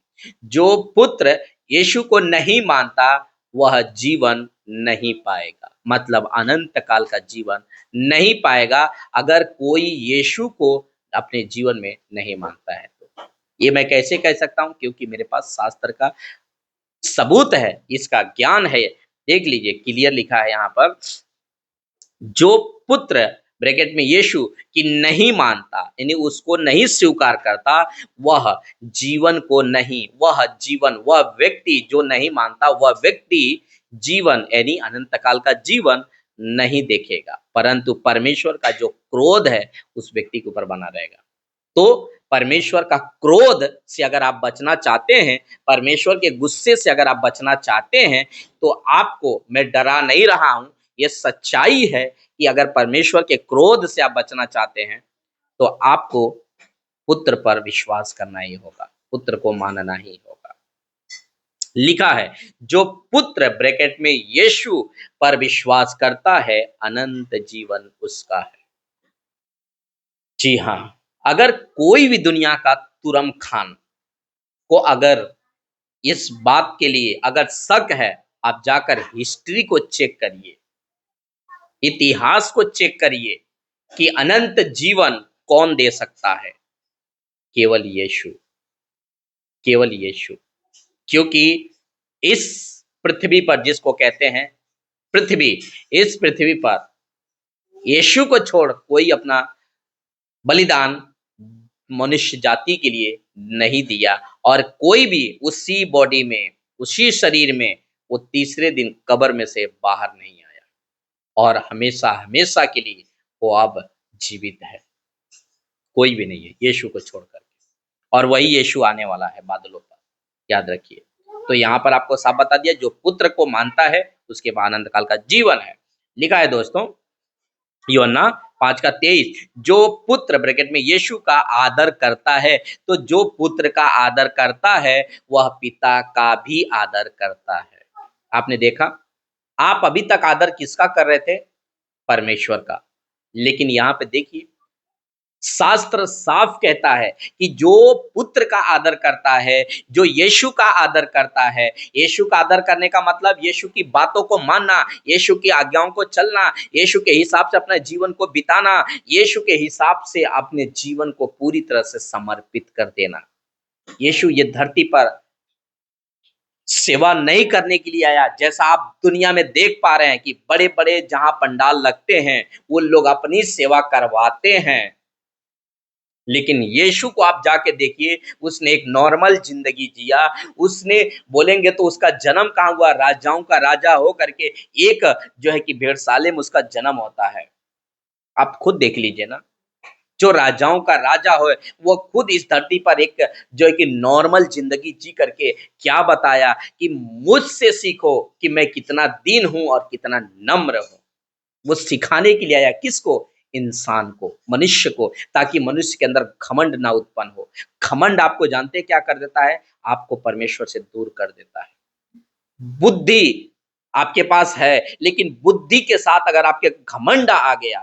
जो पुत्र यीशु को नहीं मानता, वह जीवन नहीं पाएगा। मतलब अनंत काल का जीवन नहीं पाएगा अगर कोई यीशु को अपने जीवन में नहीं मानता है तो। ये मैं कैसे कह सकता हूँ? क्योंकि मेरे पास शास्त्र का सबूत है, इसका ज्ञान है। देख लीजिए क्लियर लिखा है यहाँ पर, जो पुत्र ब्रैकेट में यीशु की नहीं मानता यानी उसको नहीं स्वीकार करता, वह जीवन को नहीं, वह जीवन, वह व्यक्ति जो नहीं मानता, वह व्यक्ति जीवन यानी अनंत काल का जीवन नहीं देखेगा, परंतु परमेश्वर का जो क्रोध है उस व्यक्ति के ऊपर बना रहेगा। तो परमेश्वर का क्रोध से अगर आप बचना चाहते हैं, परमेश्वर के गुस्से से अगर आप बचना चाहते हैं, तो आपको मैं डरा नहीं रहा हूँ, ये सच्चाई है कि अगर परमेश्वर के क्रोध से आप बचना चाहते हैं, तो आपको पुत्र पर विश्वास करना ही होगा, पुत्र को मानना ही होगा। लिखा है, जो पुत्र ब्रैकेट में यीशु पर विश्वास करता है, अनंत जीवन उसका है। जी हाँ, अगर कोई भी दुनिया का तुरम खान को अगर इस बात के लिए अगर शक है, आप जाकर हिस्ट्री को चेक करिए, इतिहास को चेक करिए कि अनंत जीवन कौन दे सकता है? केवल यीशु, केवल यीशु। क्योंकि इस पृथ्वी पर जिसको कहते हैं पृथ्वी, इस पृथ्वी पर यीशु को छोड़ कोई अपना बलिदान मनुष्य जाति के लिए नहीं दिया, और कोई भी उसी बॉडी में, उसी शरीर में वो तीसरे दिन कब्र में से बाहर नहीं आया, और हमेशा हमेशा के लिए वो अब जीवित है। कोई भी नहीं है यीशु को छोड़कर, और वही यीशु आने वाला है बादलों पर, याद रखिए। तो यहाँ पर आपको साफ बता दिया, जो पुत्र को मानता है उसके बाद अनंत काल का जीवन है। लिखा है दोस्तों यूहन्ना 5:23, जो पुत्र ब्रैकेट में यीशु का आदर करता है, तो जो पुत्र का आदर करता है वह पिता का भी आदर करता है। आपने देखा, आप अभी तक आदर किसका कर रहे थे? परमेश्वर का। लेकिन यहाँ पे देखिए, शास्त्र साफ कहता है कि जो पुत्र का आदर करता है, जो यीशु का आदर करता है, यीशु का आदर करने का मतलब यीशु की बातों को मानना, यीशु की आज्ञाओं को चलना, यीशु के हिसाब से अपने जीवन को बिताना, यीशु के हिसाब से अपने जीवन को पूरी तरह से समर्पित कर देना। यीशु ये धरती पर सेवा नहीं करने के लिए आया, जैसा आप दुनिया में देख पा रहे हैं कि बड़े-बड़े जहाँ पंडाल लगते हैं, वो लोग अपनी सेवा करवाते हैं। लेकिन यीशु को आप जाके देखिए, उसने एक नॉर्मल ज़िंदगी जिया। उसने बोलेंगे तो उसका जन्म कहाँ हुआ? राजाओं का राजा हो करके एक जो है कि भेड़शाला में उसका जन्म होता है। आप खुद देख लीजिए ना, जो राजाओं का राजा हो, वो खुद इस धरती पर एक जो है कि नॉर्मल ज़िंदगी जी करके क्या बताया कि मुझसे सीखो कि मैं कितना दीन हूँ और कितना नम्र हूँ। वो सिखाने के लिए आया, किसको? इंसान को, मनुष्य को, ताकि मनुष्य के अंदर घमंड ना उत्पन्न हो। घमंड आपको जानते हैं क्या कर देता है? आपको परमेश्वर से दूर कर देता है। बुद्धि आपके पास है, लेकिन बुद्धि के साथ अगर आपके घमंड आ गया,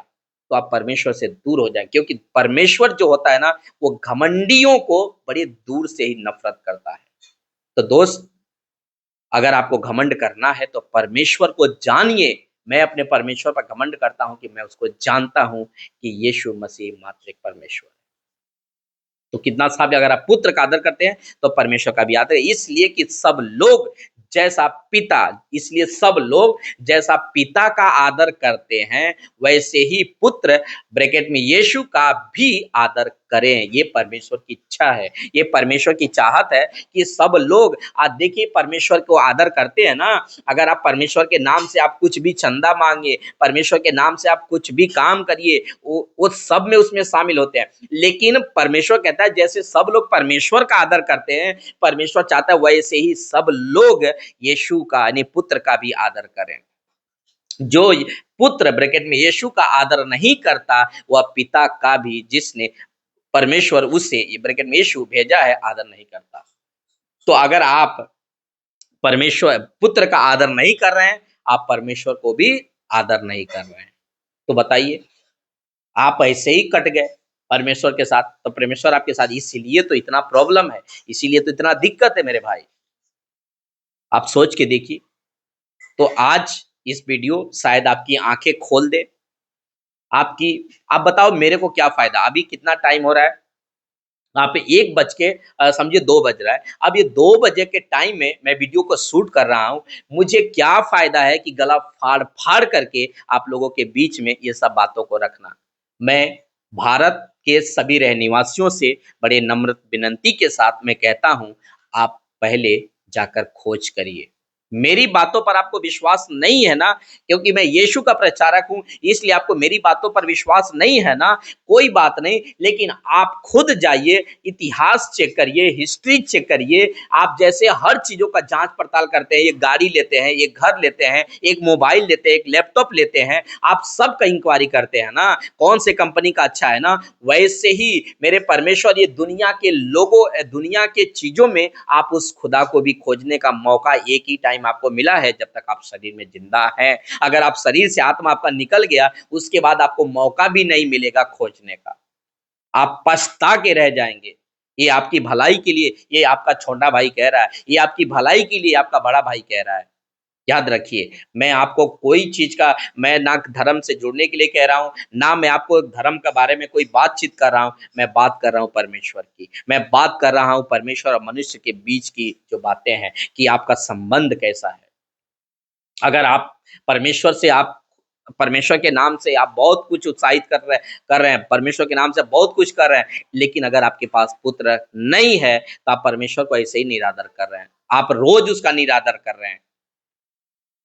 तो आप परमेश्वर से दूर हो जाएँ, क्योंकि परमेश्वर जो होता है ना, वो घमंडियों को बड़े दूर से ही नफ़रत करता है। तो दोस्त, अगर आपको घमंड करना है तो परमेश्वर को जानिए। मैं अपने परमेश्वर पर घमंड करता हूँ कि मैं उसको जानता हूँ कि यीशु मसीह मात्र एक परमेश्वर है। तो कितना साफ है, अगर आप पुत्र का आदर करते हैं तो परमेश्वर का भी आदर है। इसलिए कि सब लोग जैसा पिता, इसलिए सब लोग जैसा पिता का आदर करते हैं, वैसे ही पुत्र ब्रैकेट में यीशु का भी आदर करें। ये परमेश्वर की इच्छा है, ये परमेश्वर की चाहत है कि सब लोग आज देखिए परमेश्वर को आदर करते हैं ना। अगर आप परमेश्वर के नाम से आप कुछ भी चंदा मांगे, परमेश्वर के नाम से आप कुछ भी काम करिए, वो सब में उसमें शामिल होते हैं। लेकिन परमेश्वर कहता है जैसे सब लोग परमेश्वर का आदर करते हैं, परमेश्वर चाहता है वैसे ही सब लोग यीशु का यानी पुत्र का भी आदर करें। जो पुत्र ब्रैकेट में यीशु का आदर नहीं करता, वह पिता का भी, जिसने परमेश्वर उसे ये ब्रैकेट में यीशु भेजा है, आदर नहीं करता। तो अगर आप परमेश्वर पुत्र का आदर नहीं कर रहे हैं, आप परमेश्वर को भी आदर नहीं कर रहे हैं। तो बताइए, आप ऐसे ही कट गए परमेश्वर के साथ, तो परमेश्वर आपके साथ, इसीलिए तो इतना प्रॉब्लम है, इसीलिए तो इतना दिक्कत है मेरे भाई। आप सोच के देखिए, तो आज इस वीडियो शायद आपकी आँखें खोल दे, आपकी आप बताओ मेरे को क्या फ़ायदा? अभी कितना टाइम हो रहा है? वहाँ पे 1 बज के समझिए 2 बज रहा है। अब ये 2 बजे के टाइम में मैं वीडियो को शूट कर रहा हूँ। मुझे क्या फ़ायदा है कि गला फाड़-फाड़ करके आप लोगों के बीच में ये सब बातों को रखना। मैं भारत के सभी रहनिवासियों से बड़े नम्र विनंती के साथ मैं कहता हूँ, आप पहले जाकर खोज करिए। मेरी बातों पर आपको विश्वास नहीं है ना, क्योंकि मैं यीशु का प्रचारक हूँ, इसलिए आपको मेरी बातों पर विश्वास नहीं है ना, कोई बात नहीं, लेकिन आप खुद जाइए, इतिहास चेक करिए, हिस्ट्री चेक करिए। आप जैसे हर चीज़ों का जाँच-पड़ताल करते हैं, एक गाड़ी लेते हैं, एक घर लेते हैं, एक मोबाइल लेते हैं, एक लैपटॉप लेते हैं, आप सब का इंक्वायरी करते हैं ना, कौन से कंपनी का अच्छा है ना, वैसे ही मेरे परमेश्वर ये दुनिया के लोगों दुनिया के चीज़ों में आप उस खुदा को भी खोजने का मौका एक ही टाइम आपको मिला है जब तक आप शरीर में ज़िंदा हैं। अगर आप शरीर से आत्मा आपका निकल गया, उसके बाद आपको मौका भी नहीं मिलेगा खोजने का। आप पछता के रह जाएँगे। ये आपकी भलाई के लिए ये आपका छोटा भाई कह रहा है, ये आपकी भलाई के लिए आपका बड़ा भाई कह रहा है। याद रखिए, मैं आपको कोई चीज़ का मैं ना धर्म से जुड़ने के लिए कह रहा हूँ, ना मैं आपको धर्म के बारे में कोई बातचीत कर रहा हूँ, मैं बात कर रहा हूँ परमेश्वर की। मैं बात कर रहा हूँ परमेश्वर और मनुष्य के बीच की जो बातें हैं कि आपका संबंध कैसा है। अगर आप परमेश्वर से आप परमेश्वर के नाम से आप बहुत कुछ उत्साहित कर रहे हैं, परमेश्वर के नाम से बहुत कुछ कर रहे हैं, लेकिन अगर आपके पास पुत्र नहीं है, तो आप परमेश्वर को ऐसे ही निरादर कर रहे हैं। आप रोज़ उसका निरादर कर रहे हैं।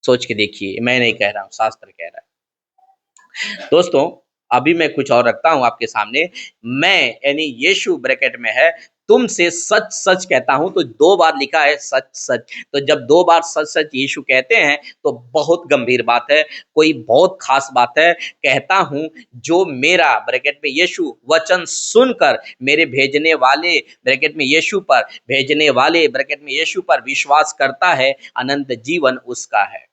सोच के देखिए, मैं नहीं कह रहा हूँ, शास्त्र कह रहा है। दोस्तों, अभी मैं कुछ और रखता हूँ आपके सामने। मैं यानी यीशु ब्रैकेट में है, तुमसे सच-सच कहता हूँ, तो 2 बार लिखा है सच-सच। तो जब 2 बार सच-सच यीशु कहते हैं, तो बहुत गंभीर बात है, कोई बहुत ख़ास बात है। कहता हूँ, जो मेरा ब्रैकेट में यीशु वचन सुनकर मेरे भेजने वाले ब्रैकेट में यीशु पर भेजने वाले ब्रैकेट में यीशु पर विश्वास करता है, अनंत जीवन उसका है।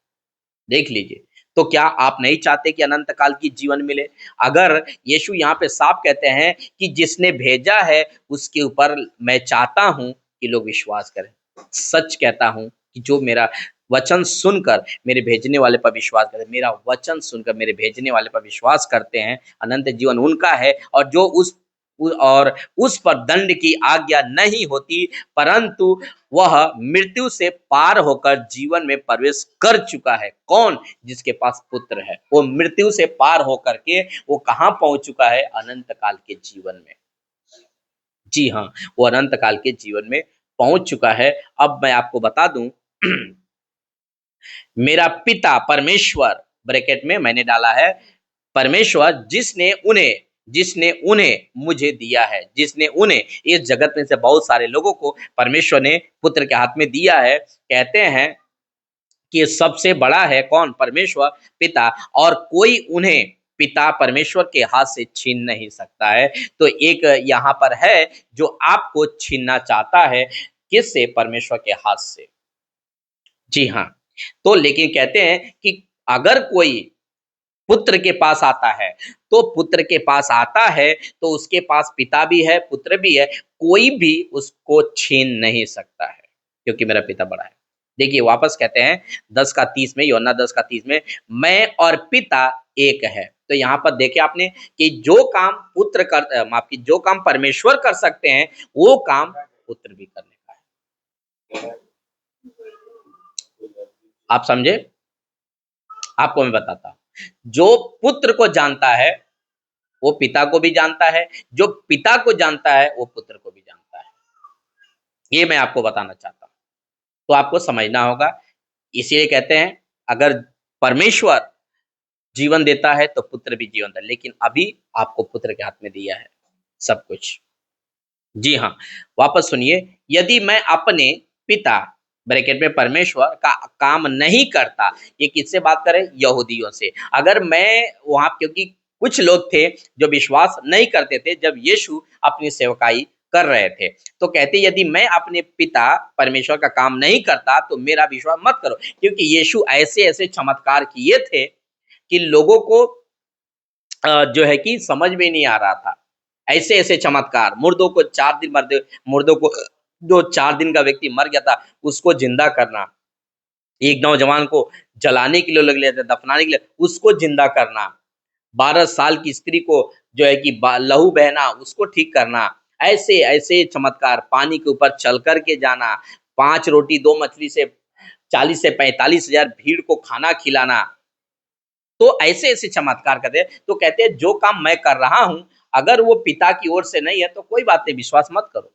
देख लीजिए। तो क्या आप नहीं चाहते कि अनंत काल की जीवन मिले? अगर यीशु यहाँ पे साफ कहते हैं कि जिसने भेजा है उसके ऊपर मैं चाहता हूँ कि लोग विश्वास करें। सच कहता हूँ कि जो मेरा वचन सुनकर मेरे भेजने वाले पर विश्वास करें, मेरा वचन सुनकर मेरे भेजने वाले पर विश्वास करते हैं, अनंत जीवन उनका है और जो और उस पर दंड की आज्ञा नहीं होती, परंतु वह मृत्यु से पार होकर जीवन में प्रवेश कर चुका है। कौन? जिसके पास पुत्र है। वो मृत्यु से पार होकर के वो कहाँ पहुँच चुका है? अनंत काल के जीवन में। जी हाँ, वो अनंत काल के जीवन में पहुँच चुका है। अब मैं आपको बता दूँ मेरा पिता परमेश्वर ब्रैकेट में मैंने डाला है परमेश्वर जिसने उन्हें मुझे दिया है, जिसने उन्हें इस जगत में से बहुत सारे लोगों को परमेश्वर ने पुत्र के हाथ में दिया है। कहते हैं कि सबसे बड़ा है कौन? परमेश्वर पिता और कोई उन्हें पिता परमेश्वर के हाथ से छीन नहीं सकता है। तो एक यहाँ पर है जो आपको छीनना चाहता है, किससे? परमेश्वर के हाथ से। जी हाँ, तो लेकिन कहते हैं कि अगर कोई पुत्र के पास आता है, तो पुत्र के पास आता है, तो उसके पास पिता भी है, पुत्र भी है, कोई भी उसको छीन नहीं सकता है, क्योंकि मेरा पिता बड़ा है। देखिए वापस कहते हैं 10 का 30 में यूहन्ना 10 का 30 में, मैं और पिता एक है। तो यहाँ पर देखिए आपने कि जो काम माफ़ कीजिए जो काम परमेश्वर कर सकते हैं, वो काम पुत्र भी करने का है। आप समझे? आपको मैं बताता हूँ। जो पुत्र को जानता है वो पिता को भी जानता है, जो पिता को जानता है वो पुत्र को भी जानता है। ये मैं आपको बताना चाहता हूँ। तो आपको समझना होगा, इसीलिए कहते हैं अगर परमेश्वर जीवन देता है तो पुत्र भी जीवन देता है, लेकिन अभी आपको पुत्र के हाथ में दिया है सब कुछ। जी हाँ, वापस सुनिए, यदि मैं अपने पिता ब्रैकेट में परमेश्वर का काम नहीं करता, ये किससे बात करें? यहूदियों से। अगर मैं वहाँ क्योंकि कुछ लोग थे जो विश्वास नहीं करते थे जब यीशु अपनी सेवकाई कर रहे थे। तो कहते यदि मैं अपने पिता परमेश्वर का काम नहीं करता तो मेरा विश्वास मत करो। क्योंकि यीशु ऐसे-ऐसे चमत्कार किए थे कि लोगों को जो है कि समझ में नहीं आ रहा था। ऐसे-ऐसे चमत्कार, मुर्दों को जो 4 दिन का व्यक्ति मर गया था, उसको ज़िंदा करना। एक नौजवान को जलाने के लिए लोग ले जाते, दफनाने के लिए, उसको जिंदा करना। 12 साल की स्त्री को जो है कि लहू बहना, उसको ठीक करना। ऐसे ऐसे चमत्कार, पानी के ऊपर चल कर के जाना, 5 रोटी 2 मछली से 40 से 45 हजार भीड़ को खाना खिलाना। तो ऐसे ऐसे चमत्कार करते हैं। तो कहते हैं जो काम मैं कर रहा हूँ, अगर वो पिता की ओर से नहीं है तो कोई बात नहीं, विश्वास मत करो,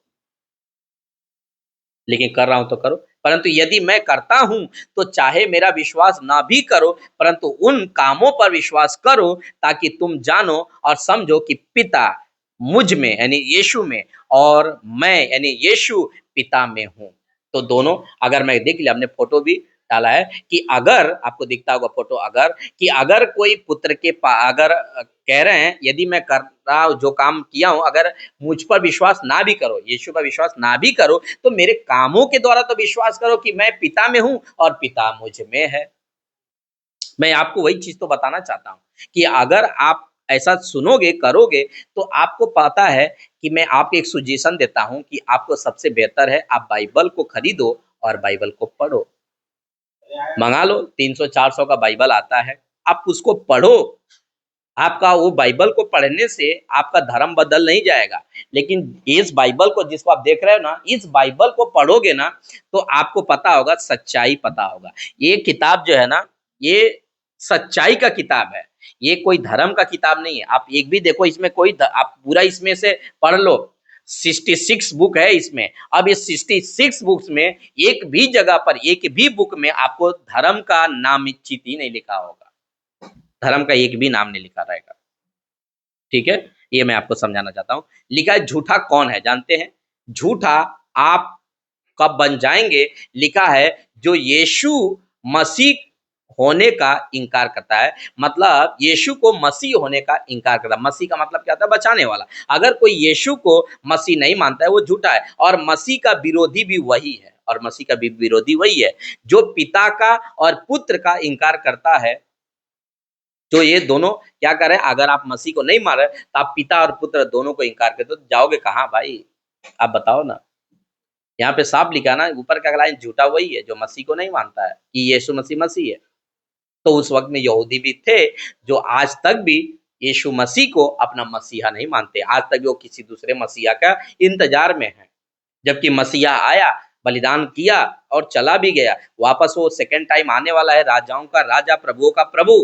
लेकिन कर रहा हूँ तो करो। परंतु यदि मैं करता हूँ, तो चाहे मेरा विश्वास ना भी करो, परंतु उन कामों पर विश्वास करो, ताकि तुम जानो और समझो कि पिता मुझ में यानी यीशु में, और मैं यानी यीशु पिता में हूँ। तो दोनों, अगर मैं देख लिया, हमने फोटो भी डाला है कि अगर आपको दिखता होगा फोटो, अगर कि अगर कोई पुत्र के अगर कह रहे हैं यदि मैं कर रहा हूँ जो काम किया हूँ, अगर मुझ पर विश्वास ना भी करो, यीशु पर विश्वास ना भी करो, तो मेरे कामों के द्वारा तो विश्वास करो कि मैं पिता में हूँ और पिता मुझ में है। मैं आपको वही चीज़ तो बताना चाहता हूँ कि अगर आप ऐसा सुनोगे, करोगे, तो आपको पता है कि मैं आपको एक सजेशन देता हूँ कि आपको सबसे बेहतर है आप बाइबल को खरीदो और बाइबल को पढ़ो। मँगा लो, 300-400 का बाइबल आता है, आप उसको पढ़ो। आपका वो बाइबल को पढ़ने से आपका धर्म बदल नहीं जाएगा। लेकिन इस बाइबल को जिसको आप देख रहे हो ना, इस बाइबल को पढ़ोगे ना, तो आपको पता होगा, सच्चाई पता होगा। ये किताब जो है ना, ये सच्चाई का किताब है। ये कोई धर्म का किताब नहीं है। आप एक भी देखो इसमें कोई आप पूरा इसमें से पढ़ लो। 66 बुक है इसमें। अब इस 66 बुक्स में एक भी जगह पर, एक भी बुक में आपको धर्म का नाम चित ही नहीं लिखा होगा। धर्म का एक भी नाम नहीं लिखा रहेगा। ठीक है? ये मैं आपको समझाना चाहता हूँ। लिखा है झूठा कौन है जानते हैं? झूठा आप कब बन जाएँगे, लिखा है जो यीशु मसीह होने का इनकार करता है। मतलब यीशु को मसीह होने का इनकार करता है। मसीह का मतलब क्या होता है? बचाने वाला। अगर कोई यीशु को मसीह नहीं मानता है, वो झूठा है, और मसीह का विरोधी भी वही है, और मसीह का भी विरोधी वही है, जो पिता का और पुत्र का इनकार करता है। तो ये दोनों क्या कर रहे हैं? अगर आप मसीह को नहीं मान रहे, तो आप पिता और पुत्र दोनों को इनकार करते हो, तो जाओगे कहाँ भाई? आप बताओ ना। यहाँ पे साफ लिखा है ना, ऊपर का लाइन, झूठा वही है जो मसीह को नहीं मानता है कि यीशु मसीह मसीह है। तो उस वक़्त में यहूदी भी थे, जो आज तक भी यीशु मसीह को अपना मसीहा नहीं मानते। आज तक वो किसी दूसरे मसीहा का इंतज़ार में हैं। जबकि मसीहा आया, बलिदान किया और चला भी गया। वापस वो सेकंड टाइम आने वाला है, राजाओं का राजा, प्रभुओं का प्रभु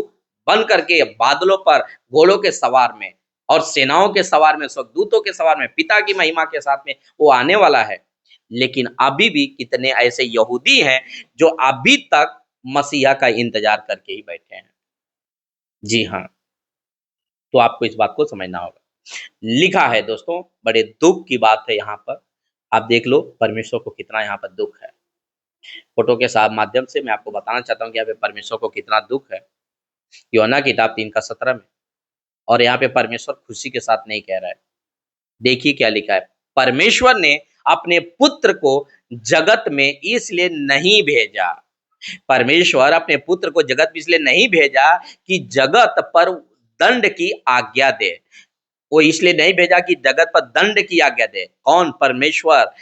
बन करके बादलों पर, घोड़ों के सवार में और सेनाओं के सवार में, स्वर्गदूतों के सवार में, पिता की महिमा के साथ में वो आने वाला है। लेकिन अभी भी कितने ऐसे यहूदी हैं जो अभी तक मसीहा का इंतजार करके ही बैठे हैं। जी हाँ, तो आपको इस बात को समझना होगा। लिखा है दोस्तों, बड़े दुःख की बात है यहाँ पर। आप देख लो परमेश्वर को कितना यहाँ पर दुःख है। फ़ोटो के साथ माध्यम से मैं आपको बताना चाहता हूँ कि यहाँ पे परमेश्वर को कितना दुःख है। यूहन्ना की किताब 3 का 17 में, और यहाँ पे परमेश्वर खुशी के साथ नहीं कह रहा है। देखिए क्या लिखा है, परमेश्वर ने अपने पुत्र को जगत में इसलिए नहीं भेजा। परमेश्वर अपने पुत्र को जगत में इसलिए नहीं भेजा कि जगत पर दंड की आज्ञा दे। वो इसलिए नहीं भेजा कि जगत पर दंड की आज्ञा दे। कौन? परमेश्वर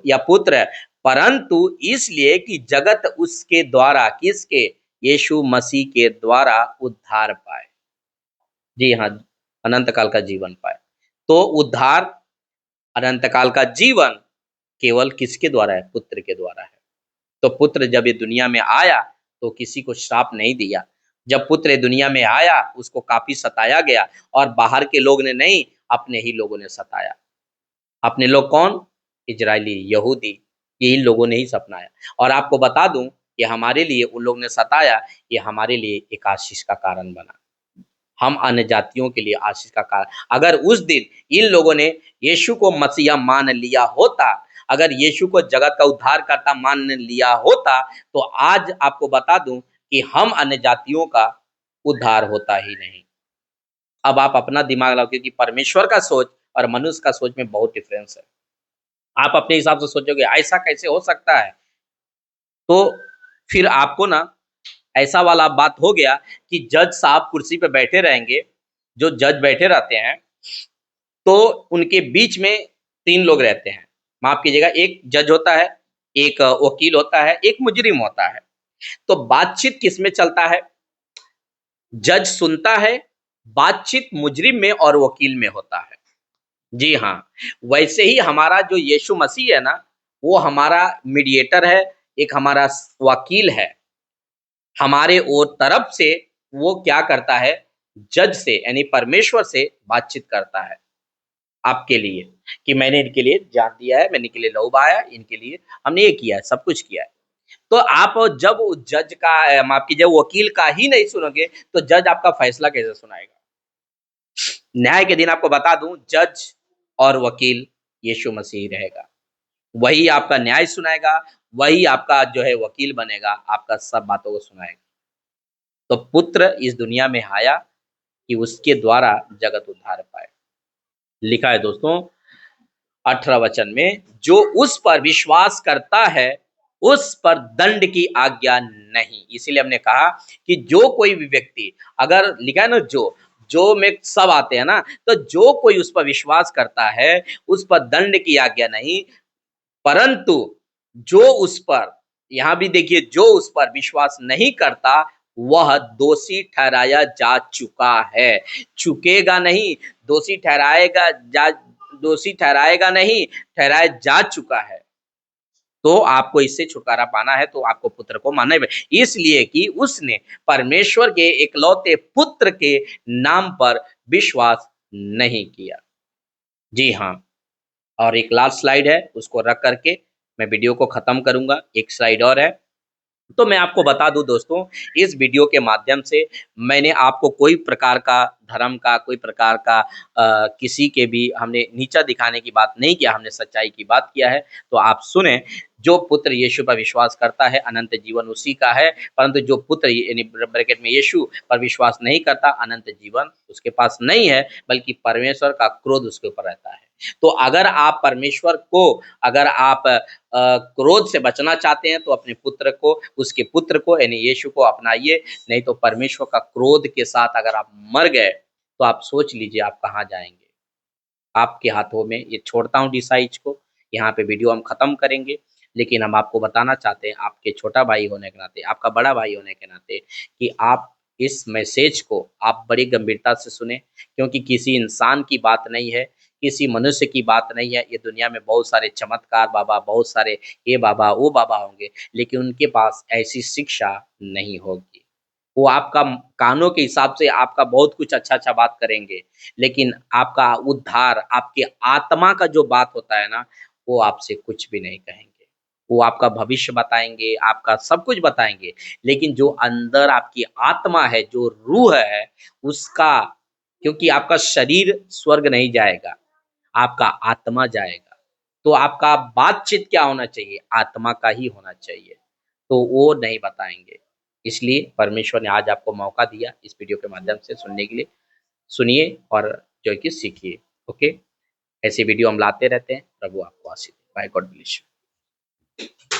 या पुत्र, परंतु इसलिए कि जगत उसके द्वारा, किसके? यीशु मसीह के द्वारा उद्धार पाए। जी हाँ, अनंत काल का जीवन पाए। तो उद्धार, अनंत काल का जीवन केवल किसके द्वारा है? पुत्र के द्वारा है। तो पुत्र जब ये दुनिया में आया, तो किसी को श्राप नहीं दिया। जब पुत्र ये दुनिया में आया, उसको काफ़ी सताया गया, और बाहर के लोग ने नहीं, अपने ही लोगों ने सताया। अपने लोग कौन? इज़राइली, यहूदी, यही लोगों ने ही सपनाया। और आपको बता दूँ, ये हमारे लिए उन लोग ने सताया, ये हमारे लिए एक आशीष का कारण बना। हम अन्य जातियों के लिए आशीष का कारण। अगर उस दिन इन लोगों ने यीशु को मसीहा मान लिया होता, अगर यीशु को जगत का उद्धारकर्ता मान लिया होता, तो आज आपको बता दूं कि हम अन्य जातियों का उद्धार होता ही नहीं। अब आप अपना दिमाग लगाओ, क्योंकि परमेश्वर का सोच और मनुष्य का सोच में बहुत डिफरेंस है। आप अपने हिसाब से सोचोगे ऐसा कैसे हो सकता है, तो फिर आपको ना ऐसा वाला बात हो गया कि जज साहब कुर्सी पे बैठे रहेंगे, जो जज बैठे रहते हैं, तो उनके बीच में 3 लोग रहते हैं। माफ़ कीजिएगा, एक जज होता है, एक वकील होता है, एक मुजरिम होता है। तो बातचीत किसमें चलता है? जज सुनता है, बातचीत मुजरिम में और वकील में होता है। जी हाँ, वैसे ही हमारा जो यीशु मसीह है ना, वो हमारा मीडिएटर है, एक हमारा वकील है। हमारे ओर तरफ से वो क्या करता है, जज से यानी परमेश्वर से बातचीत करता है आपके लिए, कि मैंने इनके लिए जान दिया है, मैंने इनके लिए लहू बहाया, इनके लिए हमने ये किया है, सब कुछ किया है। तो आप जब जज का माफ कीजिए, वकील का ही नहीं सुनोगे, तो जज आपका फैसला कैसे सुनाएगा? न्याय के दिन आपको बता दूं, जज और वकील यीशु मसीह रहेगा। वही आपका न्याय सुनाएगा, वही आपका जो है वकील बनेगा, आपका सब बातों को सुनाएगा। तो पुत्र इस दुनिया में आया कि उसके द्वारा जगत उद्धार पाए। लिखा है दोस्तों 18 वचन में, जो उस पर विश्वास करता है, उस पर दंड की आज्ञा नहीं। इसीलिए हमने कहा कि जो कोई भी व्यक्ति, अगर लिखा है ना जो में सब आते हैं ना, तो जो कोई उस पर विश्वास करता है, उस पर दंड की आज्ञा नहीं, परंतु जो उस पर, यहाँ भी देखिए, जो उस पर विश्वास नहीं करता, वह दोषी ठहराया जा चुका है। चुकेगा नहीं, दोषी ठहराएगा जा दोषी ठहराएगा नहीं, ठहराया जा चुका है। तो आपको इससे छुटकारा पाना है, तो आपको पुत्र को मानना ही, इसलिए कि उसने परमेश्वर के इकलौते पुत्र के नाम पर विश्वास नहीं किया। जी हाँ। और एक लास्ट स्लाइड है, उसको रख करके मैं वीडियो को खत्म करूंगा। एक स्लाइड और है। तो मैं आपको बता दूं दोस्तों, इस वीडियो के माध्यम से मैंने आपको कोई प्रकार का धर्म का, कोई प्रकार का किसी के भी हमने नीचा दिखाने की बात नहीं किया, हमने सच्चाई की बात किया है। तो आप सुने, जो पुत्र यीशु पर विश्वास करता है, अनंत जीवन उसी का है, परंतु जो पुत्र यानी ब्रैकेट में यीशु पर विश्वास नहीं करता, अनंत जीवन उसके पास नहीं है, बल्कि परमेश्वर का क्रोध उसके ऊपर रहता है। तो अगर आप परमेश्वर को, अगर आप क्रोध से बचना चाहते हैं, तो अपने पुत्र को, उसके पुत्र को यानी यीशु को अपनाइए। नहीं तो परमेश्वर का क्रोध के साथ अगर आप मर गए, तो आप सोच लीजिए आप कहाँ जाएँगे। आपके हाथों में ये छोड़ता हूँ डिसाइज को। यहाँ पे वीडियो हम खत्म करेंगे, लेकिन हम आपको बताना चाहते हैं, आपके छोटा भाई होने के नाते, आपका बड़ा भाई होने के नाते, कि आप इस मैसेज को आप बड़ी गंभीरता से सुने, क्योंकि किसी इंसान की बात नहीं है, किसी मनुष्य की बात नहीं है। ये दुनिया में बहुत सारे चमत्कार बाबा, बहुत सारे ये बाबा, वो बाबा होंगे, लेकिन उनके पास ऐसी शिक्षा नहीं होगी। वो आपका कानों के हिसाब से आपका बहुत कुछ अच्छा-अच्छा बात करेंगे, लेकिन आपका उद्धार, आपकी आत्मा का जो बात होता है ना, वो आपसे कुछ भी नहीं कहेंगे। वो आपका भविष्य बताएँगे, आपका सब कुछ बताएँगे, लेकिन जो अंदर आपकी आत्मा है, जो रूह है, उसका, क्योंकि आपका शरीर स्वर्ग नहीं जाएगा, आपका आत्मा जाएगा। तो आपका बातचीत क्या होना चाहिए? आत्मा का ही होना चाहिए। तो वो नहीं बताएँगे। इसलिए परमेश्वर ने आज आपको मौका दिया इस वीडियो के माध्यम से सुनने के लिए। सुनिए और जो है कि सीखिए। ओके? ऐसे वीडियो हम लाते रहते हैं। प्रभु आपको आशीष दे। Bye, God bless you.